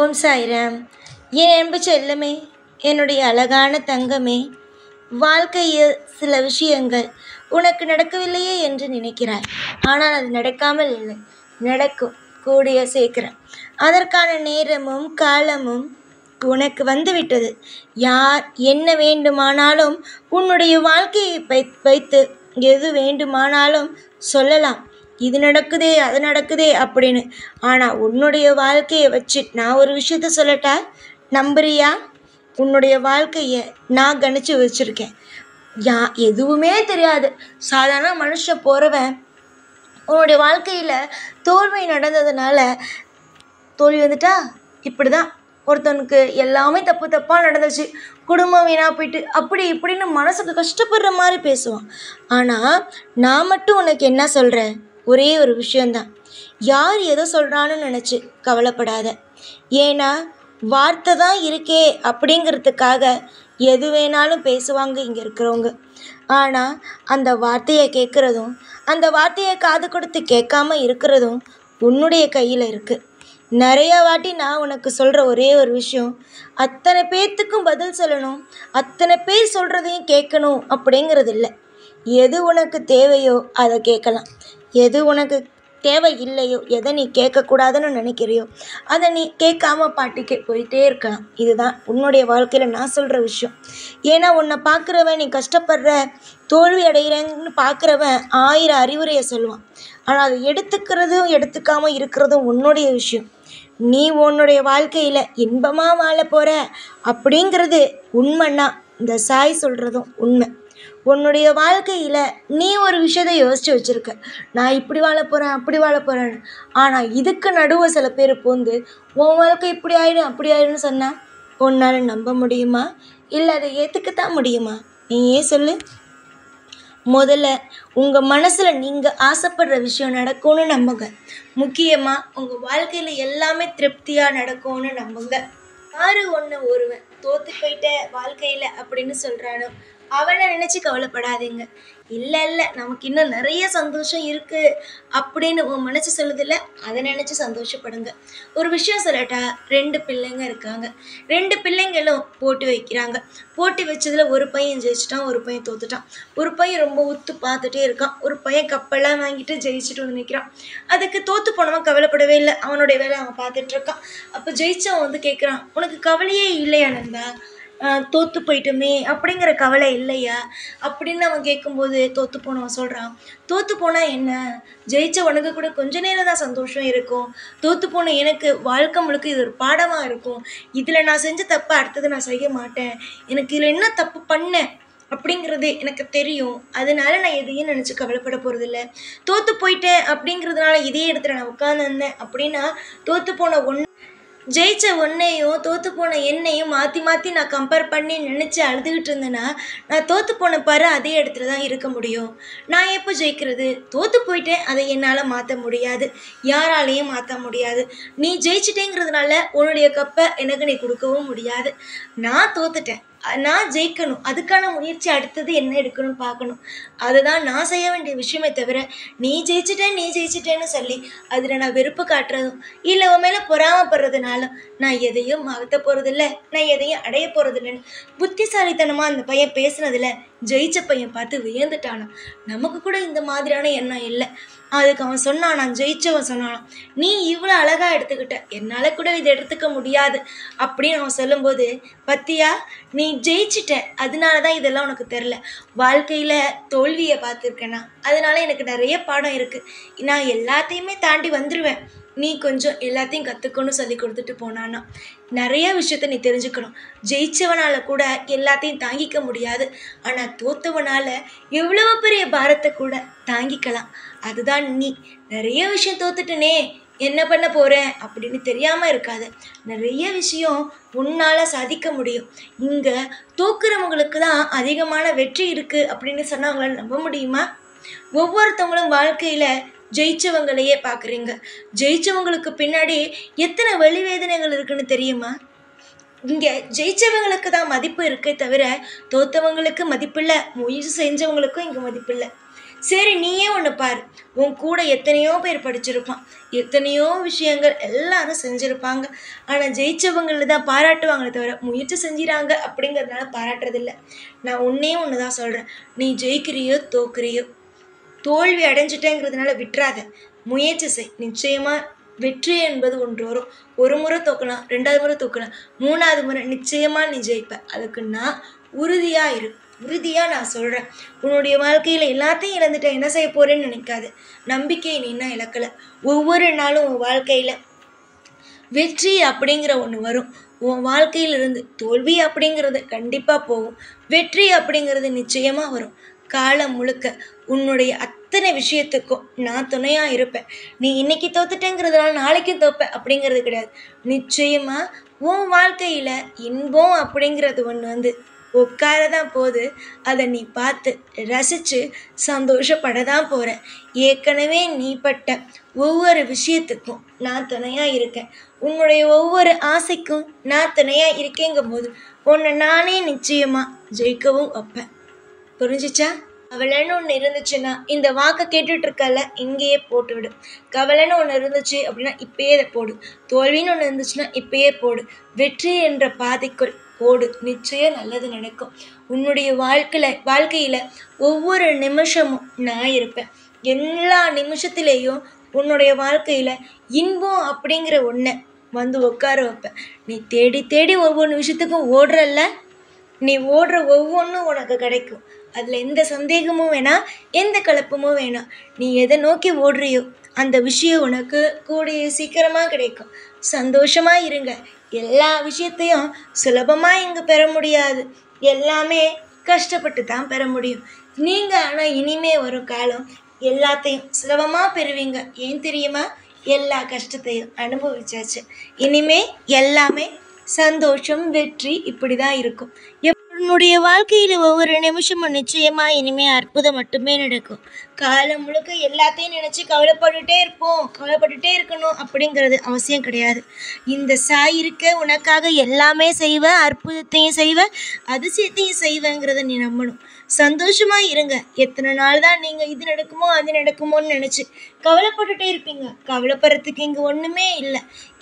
ஓம் சாய்ராம். என் அன்பு செல்லமே, என்னுடைய அழகான தங்கமே, வாழ்க்கையில் சில விஷயங்கள் உனக்கு நடக்கவில்லையே என்று நினைக்கிறாய். ஆனால் அது நடக்காமல் இல்லை, நடக்கும் கூடிய சீக்கிரம். அதற்கான நேரமும் காலமும் உனக்கு வந்துவிட்டது. யார் என்ன வேண்டுமானாலும் உன்னுடைய வாழ்க்கையை வைத்து எது வேண்டுமானாலும் சொல்லலாம். இது நடக்குதே அது நடக்குதே அப்படின்னு. ஆனால் உன்னுடைய வாழ்க்கையை வச்சு நான் ஒரு விஷயத்த சொல்லட்டா, நம்புறியா? உன்னுடைய வாழ்க்கையை நான் கணிச்சு வச்சுருக்கேன். எதுவுமே தெரியாது சாதாரண மனுஷன் போகிறவன் உன்னுடைய வாழ்க்கையில் தோல்வி நடந்ததுனால தோல்வி வந்துட்டா இப்படி தான், ஒருத்தனுக்கு எல்லாமே தப்பு தப்பாக நடந்துச்சு, குடும்பம் வீணாக போயிட்டு அப்படி இப்படின்னு மனசுக்கு கஷ்டப்படுற மாதிரி பேசுவான். ஆனால் நான் மட்டும் உனக்கு என்ன சொல்கிறேன், ஒரே ஒரு விஷயந்தான். யார் எதோ சொல்கிறான்னு நினச்சி கவலைப்படாத. ஏன்னா வார்த்தை தான் இருக்கே அப்படிங்கிறதுக்காக எது வேணாலும் பேசுவாங்க இங்கே இருக்கிறவங்க. ஆனால் அந்த வார்த்தையை கேட்குறதும் அந்த வார்த்தையை காது கொடுத்து கேட்காம இருக்கிறதும் உன்னுடைய கையில் இருக்குது. நிறைய வாட்டி நான் உனக்கு சொல்கிற ஒரே ஒரு விஷயம், அத்தனை பேர்த்துக்கும் பதில் சொல்லணும், அத்தனை பேர் சொல்கிறதையும் கேட்கணும் அப்படிங்கிறது இல்லை. எது உனக்கு தேவையோ அதை கேட்கலாம். எது உனக்கு தேவை இல்லையோ, எதை நீ கேட்கக்கூடாதுன்னு நினைக்கிறியோ அதை நீ கேட்காம பாட்டுக்கு போயிட்டே இருக்கலாம். இதுதான் உன்னுடைய வாழ்க்கையில் நான் சொல்கிற விஷயம். ஏன்னா உன்னை பார்க்குறவன், நீ கஷ்டப்படுற தோல்வி அடைகிறேன்னு பார்க்குறவன் 1000 அறிவுரையை சொல்லுவான். ஆனால் அதை எடுத்துக்கிறதும் எடுத்துக்காமல் இருக்கிறதும் உன்னுடைய விஷயம். நீ உன்னுடைய வாழ்க்கையில் இன்பமாக வாழ போகிற அப்படிங்கிறது உண்மைன்னா இந்த சாய் சொல்கிறதும் உண்மை. உன்னுடைய வாழ்க்கையில் நீ ஒரு விஷயத்தை யோசித்து வச்சுருக்க, நான் இப்படி வாழ போகிறேன் அப்படி வாழ போகிறேன்னு. ஆனால் இதுக்கு நடுவே சில பேர் போந்து உன் வாழ்க்கை இப்படி ஆயிடும் அப்படி ஆயிடும்னு சொன்னால் உன்னால் நம்ப முடியுமா? இல்லை அதை ஏற்றுக்கத்தான் முடியுமா? நீயே சொல்லு. முதல்ல உங்கள் மனசில் நீங்கள் ஆசைப்படுற விஷயம் நடக்கும்னு நம்புங்க. முக்கியமாக உங்கள் வாழ்க்கையில் எல்லாமே திருப்தியாக நடக்கும்னு நம்புங்க. யாரு ஒருவன் தோற்று போயிட்ட வாழ்க்கையில் அப்படின்னு சொல்கிறானோ அவனை நினச்சி கவலைப்படாதீங்க. இல்லை நமக்கு இன்னும் நிறைய சந்தோஷம் இருக்குது அப்படின்னு உன் மனசு சொல்லுதில்ல, அதை நினச்சி சந்தோஷப்படுங்க. ஒரு விஷயம் சொல்லட்டா, 2 பிள்ளைங்க இருக்காங்க. 2 பிள்ளைங்களும் போட்டி வைக்கிறாங்க. போட்டி வச்சதில் ஒரு பையன் ஜெயிச்சிட்டான், ஒரு பையன் தோத்துட்டான். ஒரு பையன் ரொம்ப உத்து பார்த்துட்டே இருக்கான், ஒரு பையன் கப்பெல்லாம் வாங்கிட்டு ஜெயிச்சுட்டு வந்து நிற்கிறான். அதுக்கு தோற்று போனவன் கவலைப்படவே இல்லை, அவனுடைய வேலை அவன் பார்த்துட்டு இருக்கான். அப்போ ஜெயிச்சவன் கேட்குறான், உனக்கு கவலையே இல்லையா நண்பா, தோற்று போயிட்டோமே அப்படிங்கிற கவலை இல்லையா அப்படின்னு அவன் கேட்கும்போது தோற்று போனவன் சொல்கிறான், தோற்று போனால் என்ன, ஜெயிச்ச உனக்கு கூட கொஞ்ச நேரம் தான் சந்தோஷம் இருக்கும். தோற்று போன எனக்கு வாழ்க்கை முழுக்க இது ஒரு பாடமாக இருக்கும். இதில் நான் செஞ்ச தப்பை அடுத்தது நான் செய்ய மாட்டேன், எனக்கு இதில் என்ன தப்பு பண்ணேன் அப்படிங்கிறது எனக்கு தெரியும், அதனால நான் எதையும் நினச்சி கவலைப்பட போகிறதில்ல. தோற்று போயிட்டேன் அப்படிங்கிறதுனால இதே இடத்துல நான் உட்காந்துருந்தேன் அப்படின்னா தோற்று போன ஜெயிச்ச ஒன்னையும் தோற்று போன என்னையும் மாற்றி மாற்றி நான் கம்பேர் பண்ணி நினச்சி அழுதுகிட்டு இருந்தேன்னா நான் தோற்று போன பாரு அதே இடத்துல தான் இருக்க முடியும். நான் எப்போ ஜெயிக்கிறது? தோற்று போயிட்டேன், அதை என்னால் மாற்ற முடியாது, யாராலையும் மாற்ற முடியாது. நீ ஜெயிச்சிட்டேங்கிறதுனால உன்னுடைய கப்பை எனக்கு நீ கொடுக்கவும் முடியாது. நான் தோத்துட்டேன், நான் ஜெயிக்கணும், அதுக்கான முயற்சி அடுத்தது என்ன எடுக்கணும்னு பார்க்கணும். அதுதான் நான் செய்ய வேண்டிய விஷயமே தவிர நீ ஜெயிச்சிட்டேன்னு சொல்லி அதில் நான் வெறுப்பு காட்டுறதும் இல்லை உன் மேலே பொறாமப்படுறதுனால நான் எதையும் மாற்ற போகிறதில்ல, நான் எதையும் அடைய போகிறதில்லன்னு புத்திசாலித்தனமாக அந்த பையன் பேசுனதில் ஜெயிச்ச பையன் பார்த்து வியந்துட்டானா. நமக்கு கூட இந்த மாதிரியான எண்ணம் இல்லை. அதுக்கு அவன் சொன்னான், நான் ஜெயிச்சவன் சொன்னானான், நீ இவ்வளோ அழகாக எடுத்துக்கிட்ட, என்னால் கூட இதை எடுத்துக்க முடியாது அப்படின்னு அவன் சொல்லும்போது, பத்தியா நீ ஜெயிச்சிட்ட, அதனால தான் இதெல்லாம் உனக்கு தெரில. வாழ்க்கையில் தோல்வியை பார்த்துருக்கேன்னா அதனால எனக்கு நிறைய பாடம் இருக்குது, நான் எல்லாத்தையுமே தாண்டி வந்துடுவேன், நீ கொஞ்சம் எல்லாத்தையும் கற்றுக்கணும்னு சொல்லி கொடுத்துட்டு போனான்னா. நிறைய விஷயத்த நீ தெரிஞ்சுக்கணும். ஜெயிச்சவனால் கூட எல்லாத்தையும் தாங்கிக்க முடியாது, ஆனால் தோத்தவனால் எவ்வளவு பெரிய பாரத்தை கூட தாங்கிக்கலாம். அதுதான் நீ. நிறைய விஷயம் தோத்துட்டனே என்ன பண்ண போகிறேன் அப்படின்னு தெரியாமல் இருக்காது. நிறைய விஷயம் உன்னால் சாதிக்க முடியும். இங்கே தோக்குறவங்களுக்கு தான் அதிகமான வெற்றி இருக்குது அப்படின்னு சொன்னால் அவங்களால நம்ப முடியுமா? ஒவ்வொருத்தவங்களும் வாழ்க்கையில் ஜெயிச்சவங்களையே பார்க்குறீங்க. ஜெயிச்சவங்களுக்கு பின்னாடி எத்தனை வலி வேதனைகள் இருக்குன்னு தெரியுமா? இங்கே ஜெயிச்சவங்களுக்கு தான் மதிப்பு இருக்கே தவிர தோத்தவங்களுக்கு மதிப்பில்லை, முயற்சி செஞ்சவங்களுக்கும் இங்கே மதிப்பில்லை. சரி, நீயே ஒன்று பாரு. உன் கூட எத்தனையோ பேர் படிச்சிருப்பான், எத்தனையோ விஷயங்கள் எல்லாரும் செஞ்சுருப்பாங்க. ஆனால் ஜெயிச்சவங்கள தான் பாராட்டுவாங்களே தவிர முயற்சி செஞ்சிறாங்க அப்படிங்கிறதுனால பாராட்டுறதில்ல. நான் ஒன்றே ஒன்று தான் சொல்கிறேன், நீ ஜெயிக்கிறியோ தோக்குறியோ, தோல்வி அடைஞ்சிட்டேங்கிறதுனால விட்டுறாத, முயற்சி செய். நிச்சயமாக வெற்றி என்பது ஒன்று வரும். ஒரு முறை தோக்கலாம், 2வது முறை தோக்கலாம், 3வது முறை நிச்சயமாக நீ ஜெயிப்ப. அதுக்கு நான் உறுதியாக இரு. உறுதியாக நான் சொல்கிறேன். உன்னுடைய வாழ்க்கையில் எல்லாத்தையும் இழந்துட்டேன், என்ன செய்ய போகிறேன்னு நினைக்காது. நம்பிக்கையை நீ இன்னும் இழக்கலை. ஒவ்வொரு நாளும் உன் வாழ்க்கையில் வெற்றி அப்படிங்கிற ஒன்று வரும். உன் வாழ்க்கையிலிருந்து தோல்வி அப்படிங்கிறது கண்டிப்பாக போகும். வெற்றி அப்படிங்கிறது நிச்சயமாக வரும். காலம் முழுக்க உன்னுடைய அத்தனை விஷயத்துக்கும் நான் துணையாக இருப்பேன். நீ இன்னைக்கு தோத்துட்டேங்கிறதுனால நாளைக்கும் தோப்ப அப்படிங்கிறது கிடையாது. நிச்சயமாக உன் வாழ்க்கையில் இன்பம் அப்படிங்கிறது ஒன்று உட்கார தான் போது. அதை நீ பார்த்து ரசித்து சந்தோஷப்பட தான் போகிற. ஏற்கனவே நீ பட்ட ஒவ்வொரு விஷயத்துக்கும் நான் துணையாக இருக்கேன். உன்னுடைய ஒவ்வொரு ஆசைக்கும் நான் துணையாக இருக்கேங்கும் போது உன்னை நானே நிச்சயமாக ஜெயிக்கவும் வைப்பேன். புரிஞ்சிச்சா? கவலைன்னு ஒன்று இருந்துச்சுன்னா இந்த வாக்கை கேட்டுட்ருக்கல இங்கேயே போட்டு விடு. கவலைன்னு ஒன்று இருந்துச்சு அப்படின்னா இப்பயே அதை போடு. தோல்வின்னு ஒன்று இருந்துச்சுன்னா இப்பயே போடு. வெற்றி என்ற பாதைக்குள் ஓடு. நிச்சயம் நல்லது நடக்கும். உன்னுடைய வாழ்க்கையில் ஒவ்வொரு நிமிஷமும் நான் இருப்பேன். எல்லா நிமிஷத்துலேயும் உன்னுடைய வாழ்க்கையில் இன்பம் அப்படிங்கிற ஒன்றை வந்து உட்கார வைப்பேன். நீ தேடி தேடி ஒவ்வொரு விஷயத்துக்கும் ஓடுறல்ல, நீ ஓடுற ஒவ்வொன்றும் உனக்கு கிடைக்கும். அதில் எந்த சந்தேகமும் வேணாம், எந்த கலப்பமும் வேணாம். நீ எதை நோக்கி ஓடுறியோ அந்த விஷயம் உனக்கு கூடிய சீக்கிரமாக கிடைக்கும். சந்தோஷமாக இருங்க. எல்லா விஷயத்தையும் சுலபமாக இங்கே பெற முடியாது, எல்லாமே கஷ்டப்பட்டு தான் பெற முடியும். நீங்கள் ஆனால் இனிமே வரும் காலம் எல்லாத்தையும் சுலபமாக பெறுவீங்க. ஏன் தெரியுமா? எல்லா கஷ்டத்தையும் அனுபவிச்சாச்சு. இனிமே எல்லாமே சந்தோஷம், வெற்றி இப்படி தான் இருக்கும். உன்னுடைய வாழ்க்கையில் ஒவ்வொரு நிமிஷமும் நிச்சயமாக இனிமேல் அற்புதம் மட்டுமே நடக்கும். காலம் முழுக்க எல்லாத்தையும் நினச்சி கவலைப்பட்டுட்டே இருக்கணும் அப்படிங்கிறது அவசியம் கிடையாது. இந்த சாய் இருக்க உனக்காக எல்லாமே செய்வேன், அற்புதத்தையும் செய்வேன், அதிசயத்தையும் செய்வேங்கிறத நீ நம்பணும். சந்தோஷமாக இருங்க. எத்தனை நாள் தான் நீங்கள் இது நடக்குமோ அது நடக்குமோன்னு நினச்சி கவலைப்பட்டுட்டே இருப்பீங்க? கவலைப்படுறதுக்கு இங்கே ஒன்றுமே இல்லை.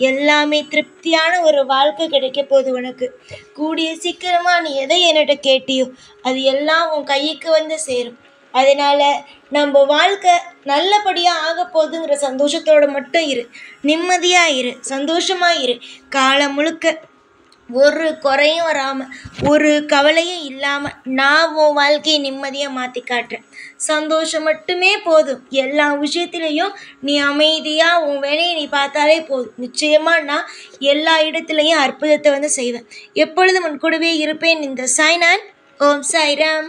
எல்லாமே திருப்தியான ஒரு வாழ்க்கை கிடைக்க போகுது உனக்கு. கூடிய சீக்கிரமாக நீ எதை என்கிட்ட கேட்டியோ அது எல்லாம் உன் கைக்கு வந்து சேரும். அதனால் நம்ம வாழ்க்கை நல்லபடியாக ஆக போகுதுங்கிற சந்தோஷத்தோடு மட்டும் இரு. நிம்மதியாக இரு, சந்தோஷமாக இரு. காலம் முழுக்க ஒரு குறையும் வராமல், ஒரு கவலையும் இல்லாமல் நான் உன் வாழ்க்கையை நிம்மதியாக மாற்றி காட்டுறேன். சந்தோஷம் மட்டுமே போதும். எல்லா விஷயத்துலேயும் நீ அமைதியாக உன் வேலையை நீ பார்த்தாலே போதும். நிச்சயமாக நான் எல்லா இடத்துலையும் அற்புதத்தை வந்து செய்வேன். எப்பொழுதும் உன் கூடவே இருப்பேன். இந்த சாய்நான். ஓம் சாய்ராம்.